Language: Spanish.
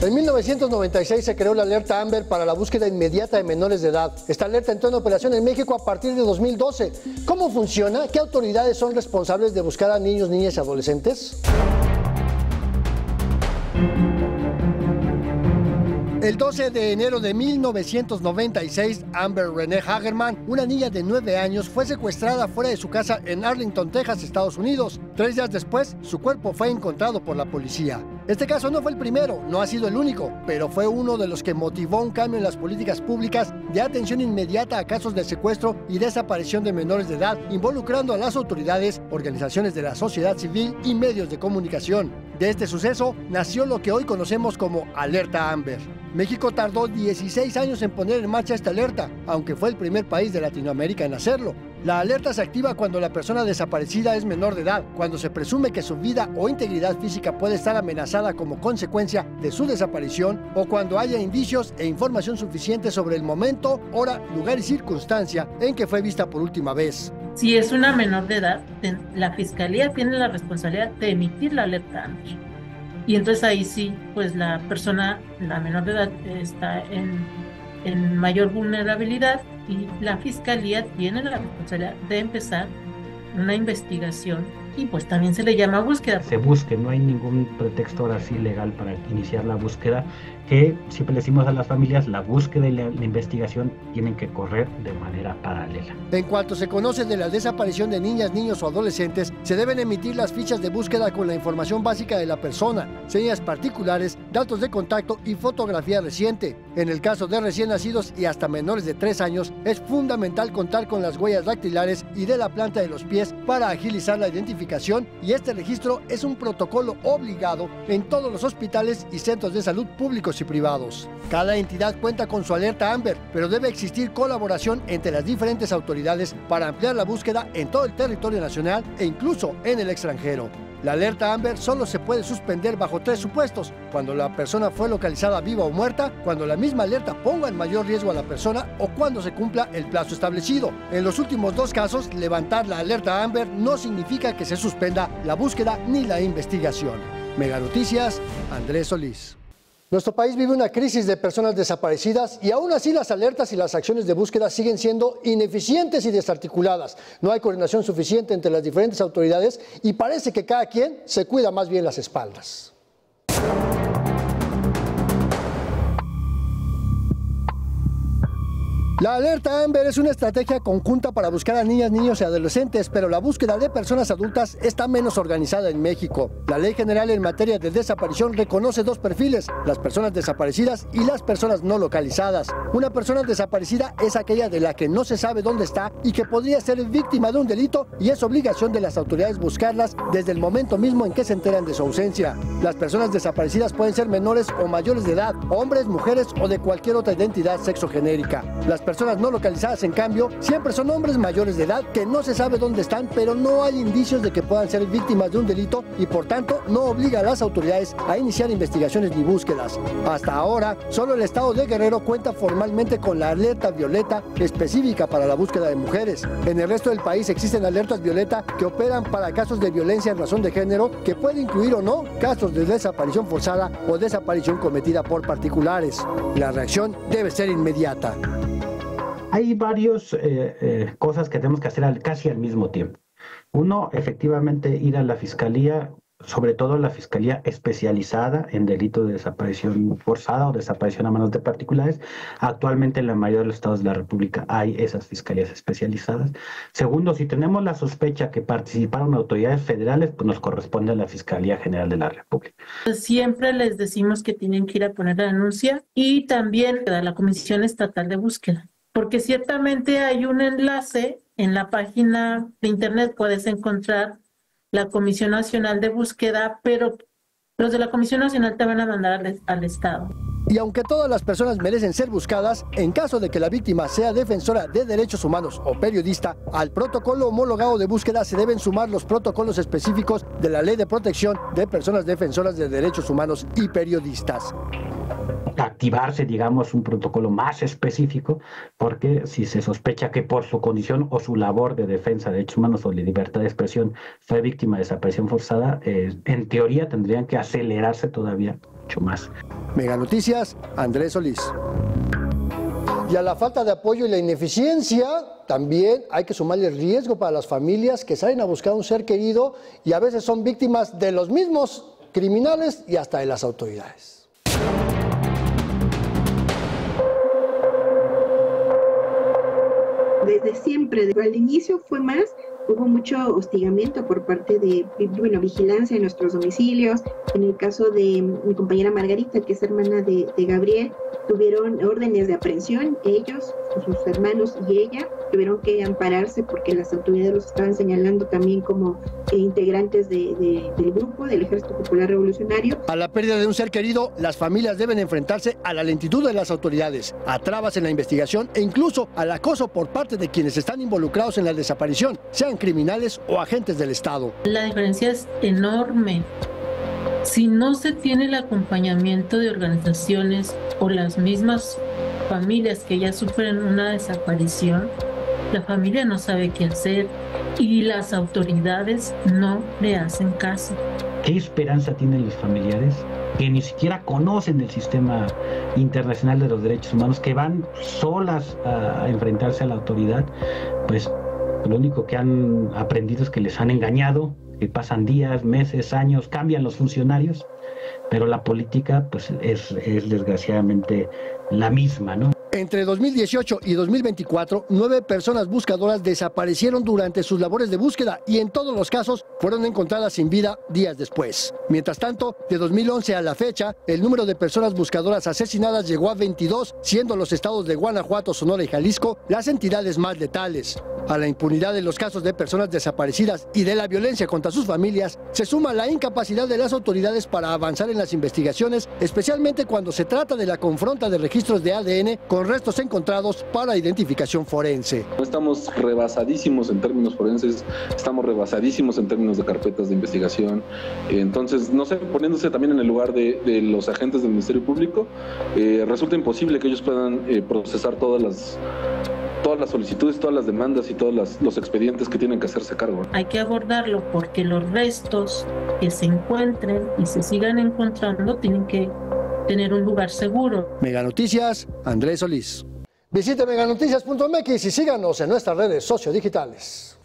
En 1996 se creó la alerta Amber para la búsqueda inmediata de menores de edad. Esta alerta entró en operación en México a partir de 2012. ¿Cómo funciona? ¿Qué autoridades son responsables de buscar a niños, niñas y adolescentes? El 12 de enero de 1996, Amber Renee Hagerman, una niña de 9 años, fue secuestrada fuera de su casa en Arlington, Texas, Estados Unidos. 3 días después, su cuerpo fue encontrado por la policía. Este caso no fue el primero, no ha sido el único, pero fue uno de los que motivó un cambio en las políticas públicas de atención inmediata a casos de secuestro y desaparición de menores de edad, involucrando a las autoridades, organizaciones de la sociedad civil y medios de comunicación. De este suceso nació lo que hoy conocemos como Alerta Amber. México tardó 16 años en poner en marcha esta alerta, aunque fue el primer país de Latinoamérica en hacerlo. La alerta se activa cuando la persona desaparecida es menor de edad, cuando se presume que su vida o integridad física puede estar amenazada como consecuencia de su desaparición, o cuando haya indicios e información suficiente sobre el momento, hora, lugar y circunstancia en que fue vista por última vez. Si es una menor de edad, la Fiscalía tiene la responsabilidad de emitir la alerta Amber. Y entonces ahí sí, pues la persona, la menor de edad, está en mayor vulnerabilidad y la Fiscalía tiene la responsabilidad de empezar una investigación y pues también se le llama búsqueda. Se busque, no hay ningún pretexto ahora sí legal para iniciar la búsqueda, que siempre le decimos a las familias, la búsqueda y la investigación tienen que correr de manera paralela. En cuanto se conoce de la desaparición de niñas, niños o adolescentes, se deben emitir las fichas de búsqueda con la información básica de la persona, señas particulares, datos de contacto y fotografía reciente. En el caso de recién nacidos y hasta menores de 3 años, es fundamental contar con las huellas dactilares y de la planta de los pies para agilizar la identificación, y este registro es un protocolo obligado en todos los hospitales y centros de salud públicos y privados. Cada entidad cuenta con su alerta Amber, pero debe existir colaboración entre las diferentes autoridades para ampliar la búsqueda en todo el territorio nacional e incluso en el extranjero. La alerta Amber solo se puede suspender bajo 3 supuestos: cuando la persona fue localizada viva o muerta, cuando la misma alerta ponga en mayor riesgo a la persona o cuando se cumpla el plazo establecido. En los últimos 2 casos, levantar la alerta Amber no significa que se suspenda la búsqueda ni la investigación. Mega Noticias, Andrés Solís. Nuestro país vive una crisis de personas desaparecidas y aún así las alertas y las acciones de búsqueda siguen siendo ineficientes y desarticuladas. No hay coordinación suficiente entre las diferentes autoridades y parece que cada quien se cuida más bien las espaldas. La alerta Amber es una estrategia conjunta para buscar a niñas, niños y adolescentes, pero la búsqueda de personas adultas está menos organizada en México. La Ley General en materia de desaparición reconoce 2 perfiles: las personas desaparecidas y las personas no localizadas. Una persona desaparecida es aquella de la que no se sabe dónde está y que podría ser víctima de un delito, y es obligación de las autoridades buscarlas desde el momento mismo en que se enteran de su ausencia. Las personas desaparecidas pueden ser menores o mayores de edad, hombres, mujeres o de cualquier otra identidad sexogenérica. Las personas no localizadas, en cambio, siempre son hombres mayores de edad que no se sabe dónde están, pero no hay indicios de que puedan ser víctimas de un delito y por tanto no obliga a las autoridades a iniciar investigaciones ni búsquedas. Hasta ahora, solo el estado de Guerrero cuenta formalmente con la alerta violeta específica para la búsqueda de mujeres. En el resto del país existen alertas violeta que operan para casos de violencia en razón de género, que puede incluir o no casos de desaparición forzada o desaparición cometida por particulares. La reacción debe ser inmediata. Hay varias cosas que tenemos que hacer casi al mismo tiempo. Uno, efectivamente, ir a la Fiscalía, sobre todo la Fiscalía especializada en delitos de desaparición forzada o desaparición a manos de particulares. Actualmente en la mayoría de los estados de la República hay esas fiscalías especializadas. Segundo, si tenemos la sospecha que participaron autoridades federales, pues nos corresponde a la Fiscalía General de la República. Siempre les decimos que tienen que ir a poner la denuncia, y también a la Comisión Estatal de Búsqueda, porque ciertamente hay un enlace en la página de internet, puedes encontrar la Comisión Nacional de Búsqueda, pero los de la Comisión Nacional te van a mandar al Estado. Y aunque todas las personas merecen ser buscadas, en caso de que la víctima sea defensora de derechos humanos o periodista, al protocolo homologado de búsqueda se deben sumar los protocolos específicos de la Ley de Protección de Personas Defensoras de Derechos Humanos y Periodistas. Activarse, digamos, un protocolo más específico, porque si se sospecha que por su condición o su labor de defensa de derechos humanos o de libertad de expresión fue víctima de desaparición forzada, en teoría tendrían que acelerarse todavía mucho más. Mega Noticias, Andrés Solís. Y a la falta de apoyo y la ineficiencia, también hay que sumarle el riesgo para las familias que salen a buscar un ser querido y a veces son víctimas de los mismos criminales y hasta de las autoridades. Desde siempre, al inicio hubo mucho hostigamiento por parte de, vigilancia en nuestros domicilios. En el caso de mi compañera Margarita, que es hermana de Gabriel, tuvieron órdenes de aprehensión, ellos, sus hermanos y ella, tuvieron que ampararse porque las autoridades los estaban señalando también como integrantes del grupo del Ejército Popular Revolucionario. A la pérdida de un ser querido, las familias deben enfrentarse a la lentitud de las autoridades, a trabas en la investigación e incluso al acoso por parte de quienes están involucrados en la desaparición, sean criminales o agentes del Estado. La diferencia es enorme. Si no se tiene el acompañamiento de organizaciones o las mismas familias que ya sufren una desaparición, la familia no sabe qué hacer y las autoridades no le hacen caso. ¿Qué esperanza tienen los familiares que ni siquiera conocen el sistema internacional de los derechos humanos, que van solas a enfrentarse a la autoridad? Pues lo único que han aprendido es que les han engañado, que pasan días, meses, años, cambian los funcionarios, pero la política pues es desgraciadamente la misma, ¿no? Entre 2018 y 2024, 9 personas buscadoras desaparecieron durante sus labores de búsqueda y en todos los casos fueron encontradas sin vida días después. Mientras tanto, de 2011 a la fecha, el número de personas buscadoras asesinadas llegó a 22, siendo los estados de Guanajuato, Sonora y Jalisco las entidades más letales. A la impunidad de los casos de personas desaparecidas y de la violencia contra sus familias, se suma la incapacidad de las autoridades para avanzar en las investigaciones, especialmente cuando se trata de la confronta de registros de ADN con restos encontrados para identificación forense. Estamos rebasadísimos en términos forenses, estamos rebasadísimos en términos de carpetas de investigación. Entonces, no sé, poniéndose también en el lugar de los agentes del Ministerio Público, resulta imposible que ellos puedan procesar todas las solicitudes, todas las demandas y todos los expedientes que tienen que hacerse cargo. Hay que abordarlo porque los restos que se encuentren y se sigan encontrando tienen que tener un lugar seguro. Mega Noticias, Andrés Solís. Visite meganoticias.mx y síganos en nuestras redes sociodigitales.